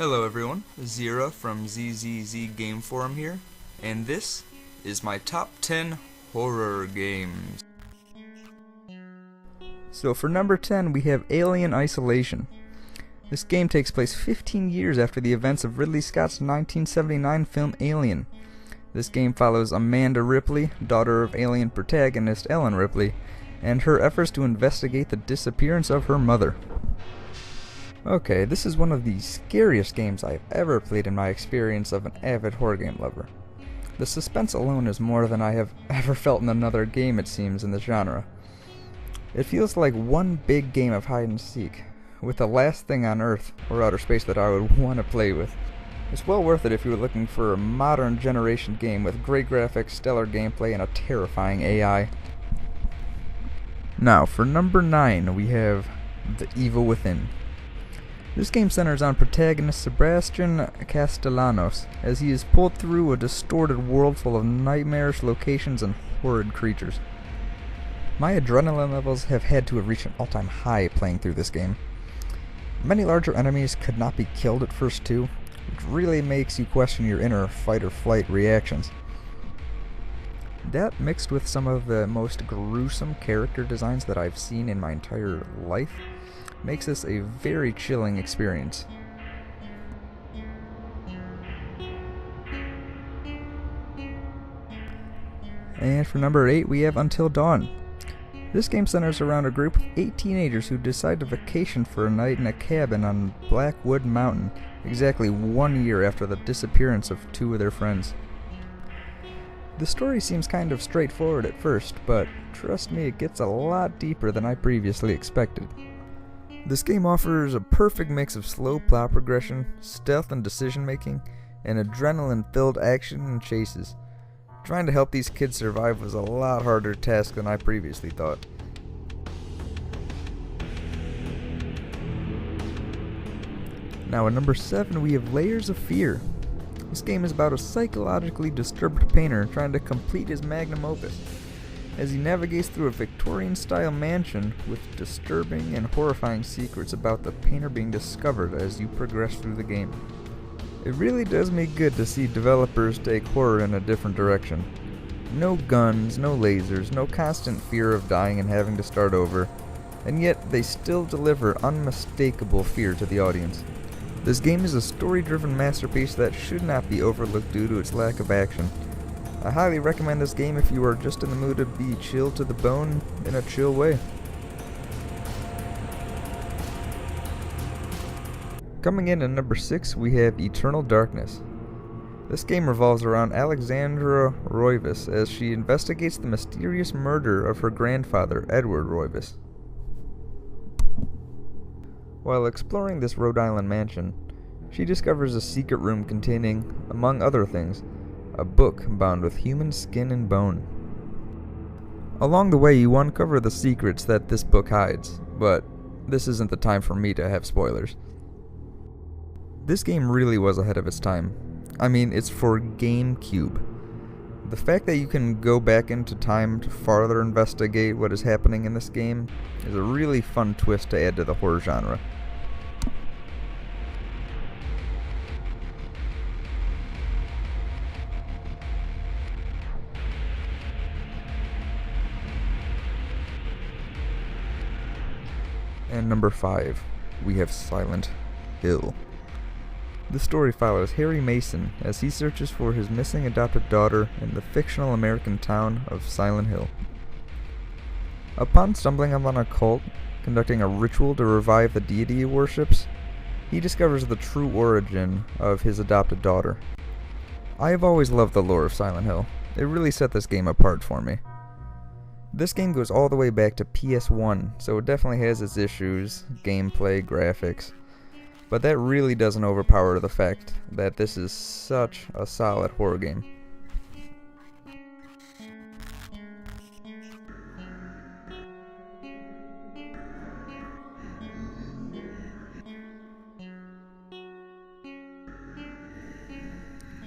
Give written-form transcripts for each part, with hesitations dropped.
Hello everyone, Zera from ZZZ Game Forum here, and this is my top 10 horror games. So for number 10 we have Alien Isolation. This game takes place 15 years after the events of Ridley Scott's 1979 film Alien. This game follows Amanda Ripley, daughter of Alien protagonist Ellen Ripley, and her efforts to investigate the disappearance of her mother. Okay, this is one of the scariest games I've ever played in my experience of an avid horror game lover. The suspense alone is more than I have ever felt in another game, it seems, in the genre. It feels like one big game of hide and seek, with the last thing on Earth or outer space that I would want to play with. It's well worth it if you were looking for a modern generation game with great graphics, stellar gameplay, and a terrifying AI. Now, for number 9, we have The Evil Within. This game centers on protagonist Sebastian Castellanos, as he is pulled through a distorted world full of nightmarish locations and horrid creatures. My adrenaline levels have had to have reached an all-time high playing through this game. Many larger enemies could not be killed at first too, which really makes you question your inner fight-or-flight reactions. That, mixed with some of the most gruesome character designs that I've seen in my entire life, makes this a very chilling experience. And for number 8 we have Until Dawn. This game centers around a group of 8 teenagers who decide to vacation for a night in a cabin on Blackwood Mountain, exactly 1 year after the disappearance of 2 of their friends. The story seems kind of straightforward at first, but trust me, it gets a lot deeper than I previously expected. This game offers a perfect mix of slow plot progression, stealth and decision making, and adrenaline-filled action and chases. Trying to help these kids survive was a lot harder task than I previously thought. Now at number 7 we have Layers of Fear. This game is about a psychologically disturbed painter trying to complete his magnum opus, as he navigates through a Victorian-style mansion with disturbing and horrifying secrets about the painter being discovered as you progress through the game. It really does me good to see developers take horror in a different direction. No guns, no lasers, no constant fear of dying and having to start over, and yet they still deliver unmistakable fear to the audience. This game is a story-driven masterpiece that should not be overlooked due to its lack of action. I highly recommend this game if you are just in the mood to be chilled to the bone in a chill way. Coming in at number 6 we have Eternal Darkness. This game revolves around Alexandra Roivas as she investigates the mysterious murder of her grandfather, Edward Roivas. While exploring this Rhode Island mansion, she discovers a secret room containing, among other things, a book bound with human skin and bone. Along the way you uncover the secrets that this book hides, but this isn't the time for me to have spoilers. This game really was ahead of its time. I mean, it's for GameCube. The fact that you can go back into time to farther investigate what is happening in this game is a really fun twist to add to the horror genre. And number 5, we have Silent Hill. The story follows Harry Mason as he searches for his missing adopted daughter in the fictional American town of Silent Hill. Upon stumbling upon a cult conducting a ritual to revive the deity he worships, he discovers the true origin of his adopted daughter. I have always loved the lore of Silent Hill. It really set this game apart for me. This game goes all the way back to PS1, so it definitely has its issues, gameplay, graphics, but that really doesn't overpower the fact that this is such a solid horror game.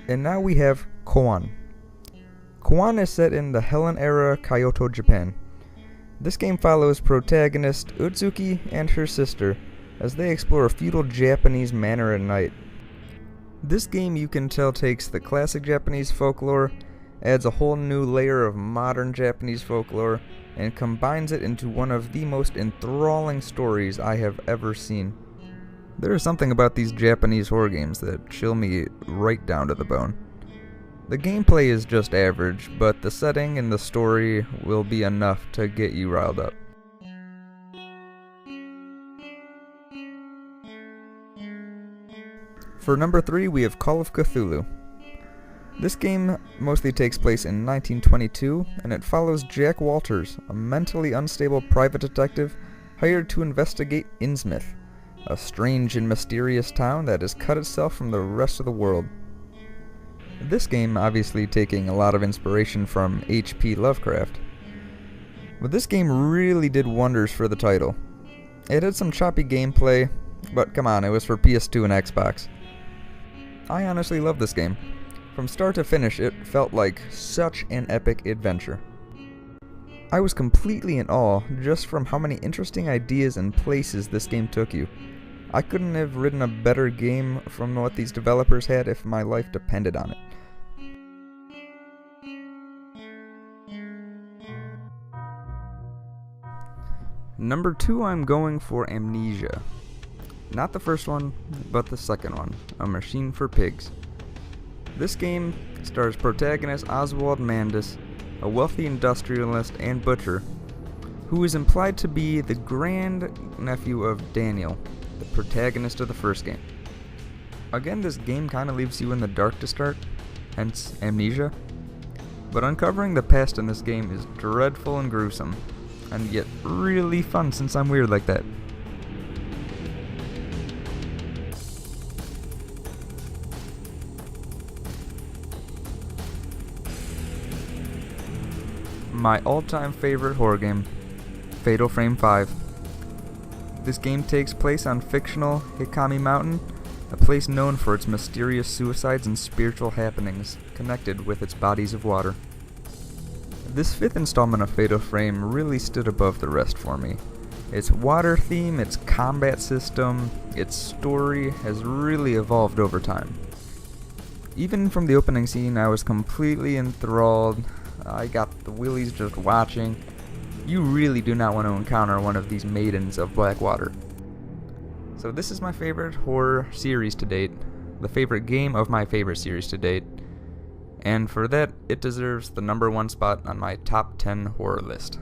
And now we have Cohen. Cohen is set in the Heian-era Kyoto, Japan. This game follows protagonist Utsuki and her sister as they explore a feudal Japanese manor at night. This game, you can tell, takes the classic Japanese folklore, adds a whole new layer of modern Japanese folklore, and combines it into one of the most enthralling stories I have ever seen. There is something about these Japanese horror games that chill me right down to the bone. The gameplay is just average, but the setting and the story will be enough to get you riled up. For number 3, we have Call of Cthulhu. This game mostly takes place in 1922, and it follows Jack Walters, a mentally unstable private detective hired to investigate Innsmouth, a strange and mysterious town that has cut itself from the rest of the world. This game obviously taking a lot of inspiration from H.P. Lovecraft. But this game really did wonders for the title. It had some choppy gameplay, but come on, it was for PS2 and Xbox. I honestly love this game. From start to finish, it felt like such an epic adventure. I was completely in awe just from how many interesting ideas and places this game took you. I couldn't have written a better game from what these developers had if my life depended on it. Number 2, I'm going for Amnesia. Not the first one, but the second one, A Machine for Pigs. This game stars protagonist Oswald Mandus, a wealthy industrialist and butcher, who is implied to be the grand-nephew of Daniel, the protagonist of the first game. Again, this game kind of leaves you in the dark to start, hence Amnesia, but uncovering the past in this game is dreadful and gruesome, and yet really fun since I'm weird like that. My all-time favorite horror game, Fatal Frame 5. This game takes place on fictional Hikami Mountain, a place known for its mysterious suicides and spiritual happenings connected with its bodies of water. This 5th installment of Fatal Frame really stood above the rest for me. Its water theme, its combat system, its story has really evolved over time. Even from the opening scene, I was completely enthralled. I got the willies just watching. You really do not want to encounter one of these maidens of Blackwater. So this is my favorite horror series to date, the favorite game of my favorite series to date, and for that, it deserves the number 1 spot on my top 10 horror list.